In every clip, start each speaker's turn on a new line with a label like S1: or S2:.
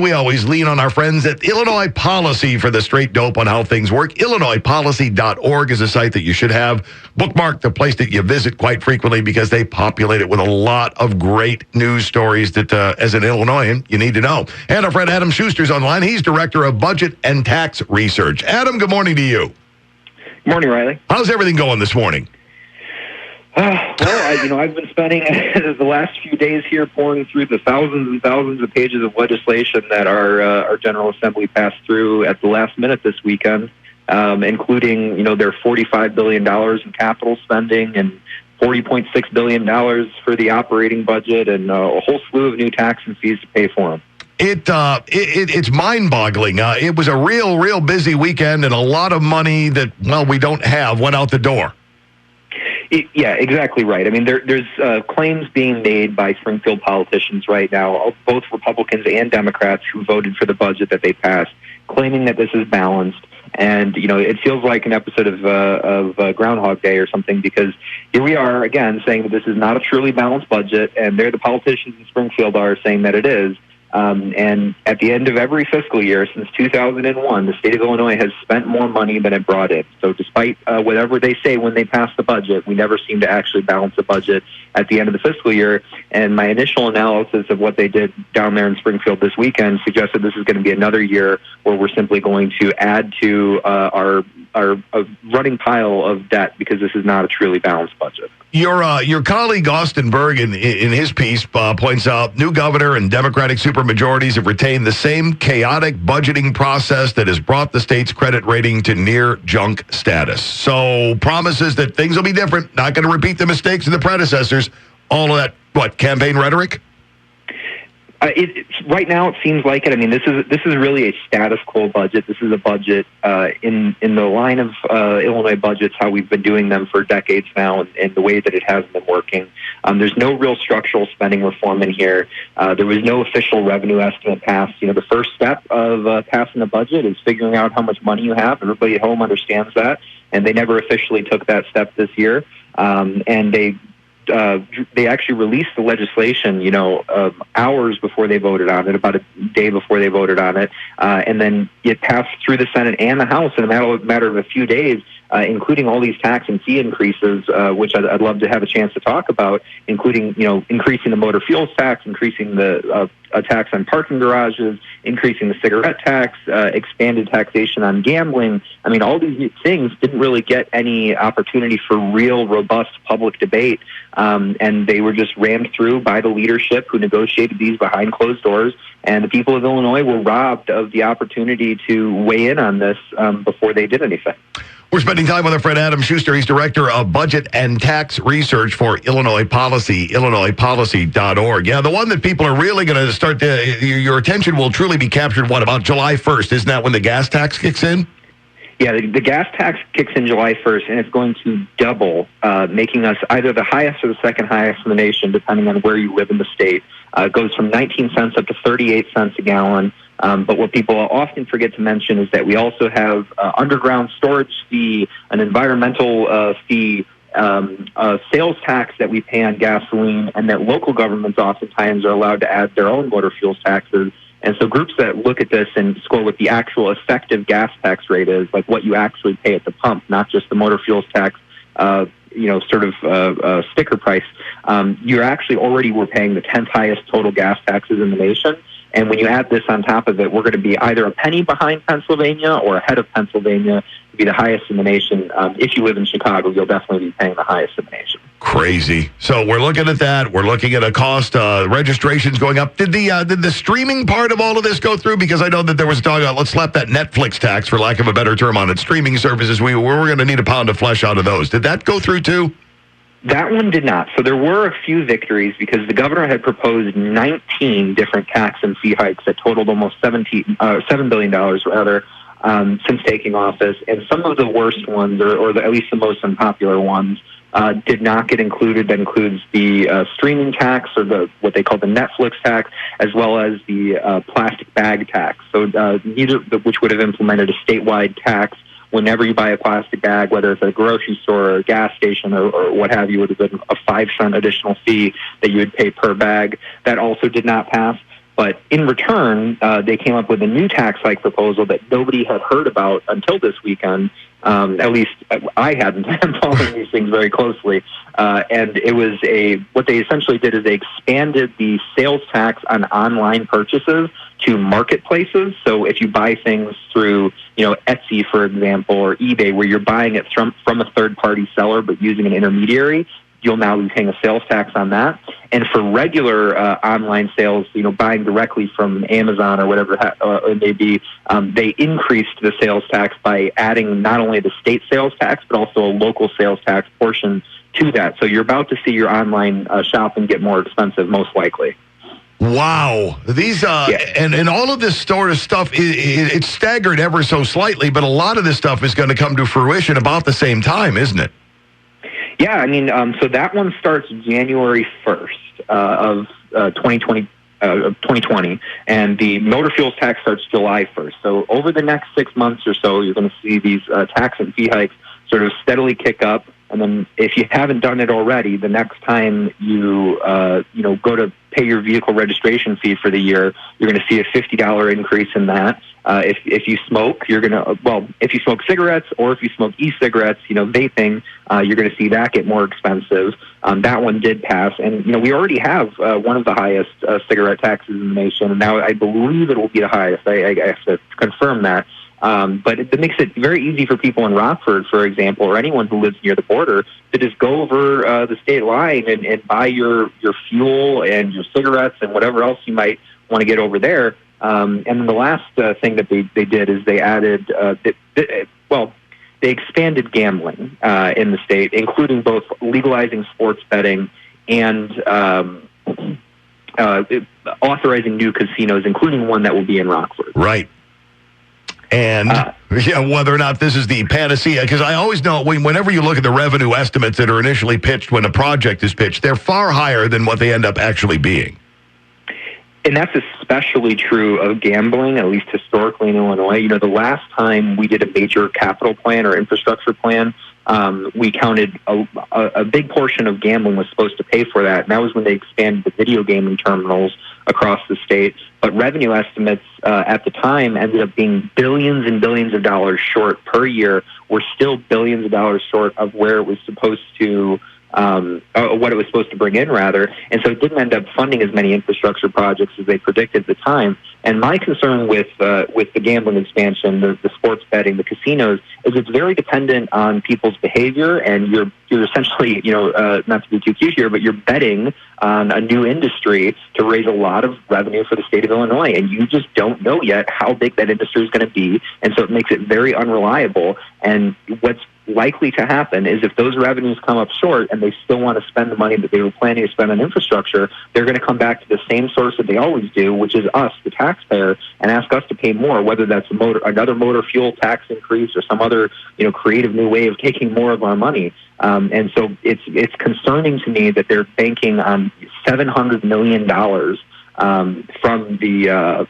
S1: We always lean on our friends at Illinois Policy for the straight dope on how things work. IllinoisPolicy.org is a site that you should have bookmarked, the place that you visit quite frequently because they populate it with a lot of great news stories that, as an Illinoisan, you need to know. And our friend Adam Schuster's online. He's Director of Budget and Tax Research. Adam, good morning to you.
S2: Good morning, Riley.
S1: How's everything going this morning?
S2: I've been spending the last few days here pouring through the thousands and thousands of pages of legislation that our General Assembly passed through at the last minute this weekend, including, their $45 billion in capital spending and $40.6 billion for the operating budget and a whole slew of new tax and fees to pay for them.
S1: It's mind-boggling. It was a real busy weekend, and a lot of money that, we don't have went out the door.
S2: Yeah, exactly right. I mean, there's claims being made by Springfield politicians right now, both Republicans and Democrats who voted for the budget that they passed, claiming that this is balanced. And, it feels like an episode of Groundhog Day or something, because here we are, again, saying that this is not a truly balanced budget, and the politicians in Springfield are saying that it is. And at the end of every fiscal year since 2001, the state of Illinois has spent more money than it brought in. So despite whatever they say when they pass the budget, we never seem to actually balance the budget at the end of the fiscal year. And my initial analysis of what they did down there in Springfield this weekend suggested this is going to be another year where we're simply going to add to our running pile of debt because this is not a truly balanced budget.
S1: Your colleague Austin Bergen, in his piece, points out new governor and Democratic supermajorities have retained the same chaotic budgeting process that has brought the state's credit rating to near junk status. So promises that things will be different, not going to repeat the mistakes of the predecessors. All of that, campaign rhetoric?
S2: Right now, it seems like it. I mean, this is really a status quo budget. This is a budget in the line of Illinois budgets, how we've been doing them for decades now, and the way that it has been working. There's no real structural spending reform in here. There was no official revenue estimate passed. The first step of passing a budget is figuring out how much money you have. Everybody at home understands that, and they never officially took that step this year. And they actually released the legislation, hours before they voted on it, about a day before they voted on it, and then it passed through the Senate and the House in a matter of a few days, including all these tax and fee increases, which I'd love to have a chance to talk about, including, increasing the motor fuels tax, increasing the a tax on parking garages, increasing the cigarette tax, expanded taxation on gambling. I mean, all these things didn't really get any opportunity for real, robust public debate, and they were just rammed through by the leadership who negotiated these behind closed doors, and the people of Illinois were robbed of the opportunity to weigh in on this before they did anything.
S1: We're spending time with our friend Adam Schuster. He's Director of Budget and Tax Research for Illinois Policy, IllinoisPolicy.org. Yeah, the one that people are really going to start, your attention will truly be captured, about July 1st? Isn't that when the gas tax kicks in?
S2: Yeah, the gas tax kicks in July 1st, and it's going to double, making us either the highest or the second highest in the nation, depending on where you live in the state. It goes from 19 cents up to 38 cents a gallon. But what people often forget to mention is that we also have underground storage fee, an environmental fee, a sales tax that we pay on gasoline, and that local governments oftentimes are allowed to add their own motor fuels taxes. And so groups that look at this and score what the actual effective gas tax rate is, like what you actually pay at the pump, not just the motor fuels tax, sticker price, you actually already were paying the 10th highest total gas taxes in the nation. And when you add this on top of it, we're going to be either a penny behind Pennsylvania or ahead of Pennsylvania to be the highest in the nation. If you live in Chicago, you'll definitely be paying the highest in the nation.
S1: Crazy. So we're looking at that. We're looking at a cost. Registrations going up. Did the streaming part of all of this go through? Because I know that there was talk about let's slap that Netflix tax, for lack of a better term, on it. Streaming services. We're going to need a pound of flesh out of those. Did that go through too?
S2: That one did not. So there were a few victories because the governor had proposed 19 different tax and fee hikes that totaled almost $7 billion rather, since taking office. And some of the worst ones, or at least the most unpopular ones, did not get included. That includes the streaming tax, or what they call the Netflix tax, as well as the plastic bag tax. So neither, which would have implemented a statewide tax whenever you buy a plastic bag, whether it's at a grocery store or a gas station or what have you, would have been a 5-cent additional fee that you would pay per bag. That also did not pass. But in return, they came up with a new tax hike proposal that nobody had heard about until this weekend. At least I hadn't. I'm following these things very closely. And it was what they essentially did is they expanded the sales tax on online purchases to marketplaces. So if you buy things through, Etsy, for example, or eBay, where you're buying it from a third-party seller but using an intermediary, you'll now be paying a sales tax on that. And for regular online sales, buying directly from Amazon or whatever it may be, they increased the sales tax by adding not only the state sales tax, but also a local sales tax portion to that. So you're about to see your online shopping get more expensive, most likely.
S1: Wow. These and all of this sort of stuff, it's staggered ever so slightly, but a lot of this stuff is going to come to fruition about the same time, isn't it?
S2: Yeah, I mean, so that one starts January 1st of 2020, and the motor fuels tax starts July 1st. So over the next 6 months or so, you're going to see these tax and fee hikes sort of steadily kick up. And then if you haven't done it already, the next time you go to pay your vehicle registration fee for the year, you're going to see a $50 increase in that. If you smoke, if you smoke cigarettes or if you smoke e-cigarettes, vaping, you're going to see that get more expensive. That one did pass, and we already have one of the highest cigarette taxes in the nation, and now I believe it will be the highest. I have to confirm that. But it makes it very easy for people in Rockford, for example, or anyone who lives near the border to just go over the state line and buy your fuel and your cigarettes and whatever else you might want to get over there. And then the last thing that they did is they added, they expanded gambling in the state, including both legalizing sports betting and authorizing new casinos, including one that will be in Rockford.
S1: Right. And whether or not this is the panacea, because I always know whenever you look at the revenue estimates that are initially pitched when a project is pitched, they're far higher than what they end up actually being.
S2: And that's especially true of gambling, at least historically in Illinois. The last time we did a major capital plan or infrastructure plan, we counted a big portion of gambling was supposed to pay for that. And that was when they expanded the video gaming terminals across the state. But revenue estimates at the time ended up being billions and billions of dollars short per year. We're still billions of dollars short of where it was supposed to what it was supposed to bring in, rather. And so it didn't end up funding as many infrastructure projects as they predicted at the time. And my concern with the gambling expansion, the sports betting, the casinos, is it's very dependent on people's behavior, and you're essentially, not to be too cute here, but you're betting on a new industry to raise a lot of revenue for the state of Illinois, and you just don't know yet how big that industry is going to be, and so it makes it very unreliable. And what's likely to happen is if those revenues come up short and they still want to spend the money that they were planning to spend on infrastructure, they're going to come back to the same source that they always do, which is us, the taxpayer, and ask us to pay more, whether that's another motor fuel tax increase or some other creative new way of taking more of our money. And so it's concerning to me that they're banking on $700 million from the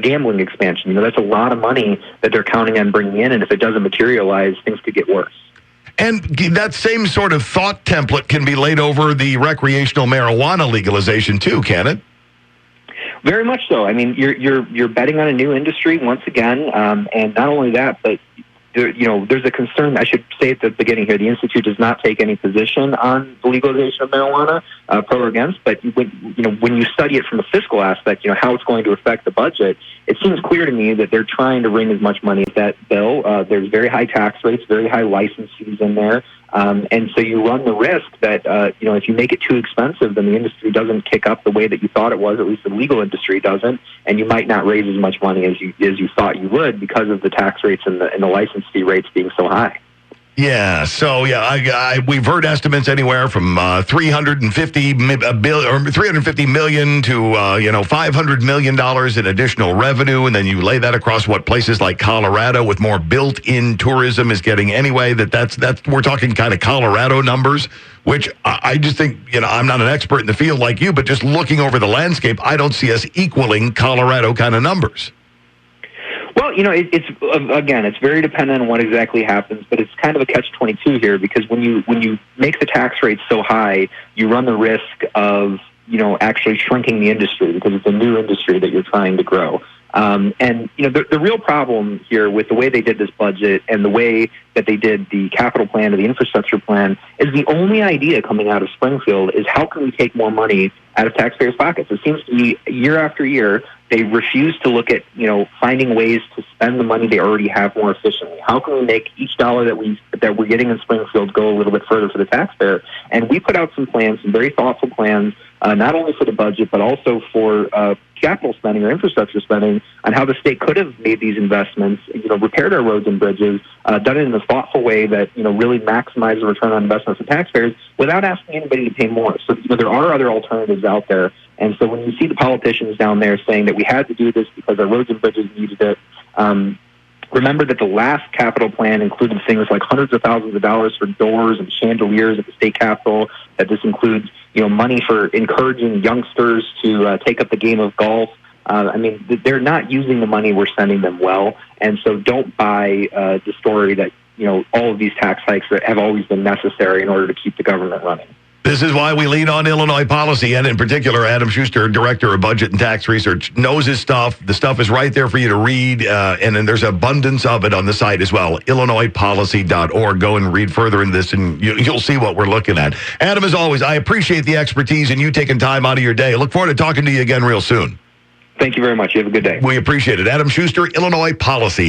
S2: gambling expansion. That's a lot of money that they're counting on bringing in, and if it doesn't materialize, things could get worse.
S1: And that same sort of thought template can be laid over the recreational marijuana legalization too, can it?
S2: Very much so. I mean, you're betting on a new industry once again, and not only that, but there's a concern. I should say at the beginning here, the Institute does not take any position on the legalization of marijuana, pro or against. But when you study it from a fiscal aspect, how it's going to affect the budget, it seems clear to me that they're trying to wring as much money as that bill. There's very high tax rates, very high license fees in there. And so you run the risk that, if you make it too expensive, then the industry doesn't kick up the way that you thought it was, at least the legal industry doesn't, and you might not raise as much money as you thought you would because of the tax rates and the license fee rates being so high.
S1: Yeah, so we've heard estimates anywhere from $350 million to $500 million in additional revenue, and then you lay that across what places like Colorado with more built-in tourism is getting anyway. That's we're talking kind of Colorado numbers, which I just think I'm not an expert in the field like you, but just looking over the landscape, I don't see us equaling Colorado kind of numbers.
S2: Well, it's very dependent on what exactly happens, but it's kind of a catch-22 here because when you make the tax rate so high, you run the risk of actually shrinking the industry because it's a new industry that you're trying to grow. The real problem here with the way they did this budget and the way that they did the capital plan or the infrastructure plan is the only idea coming out of Springfield is how can we take more money out of taxpayers' pockets. It seems to me year after year they refuse to look at finding ways to spend the money they already have more efficiently. How can we make each dollar that we're getting in Springfield go a little bit further for the taxpayer? And we put out some plans, some very thoughtful plans, not only for the budget but also for capital spending or infrastructure spending on how the state could have made these investments, repaired our roads and bridges, done it in a thoughtful way that, really maximizes the return on investment for taxpayers without asking anybody to pay more. So, there are other alternatives out there. And so when you see the politicians down there saying that we had to do this because our roads and bridges needed it, remember that the last capital plan included things like hundreds of thousands of dollars for doors and chandeliers at the state capitol, that this includes money for encouraging youngsters to take up the game of golf. They're not using the money we're sending them well, and so don't buy the story that all of these tax hikes that have always been necessary in order to keep the government running.
S1: This is why we lean on Illinois policy, and in particular, Adam Schuster, Director of Budget and Tax Research, knows his stuff. The stuff is right there for you to read, and then there's abundance of it on the site as well, illinoispolicy.org. Go and read further in this, and you'll see what we're looking at. Adam, as always, I appreciate the expertise and you taking time out of your day. I look forward to talking to you again real soon.
S2: Thank you very much. You have a good day.
S1: We appreciate it. Adam Schuster, Illinois Policy.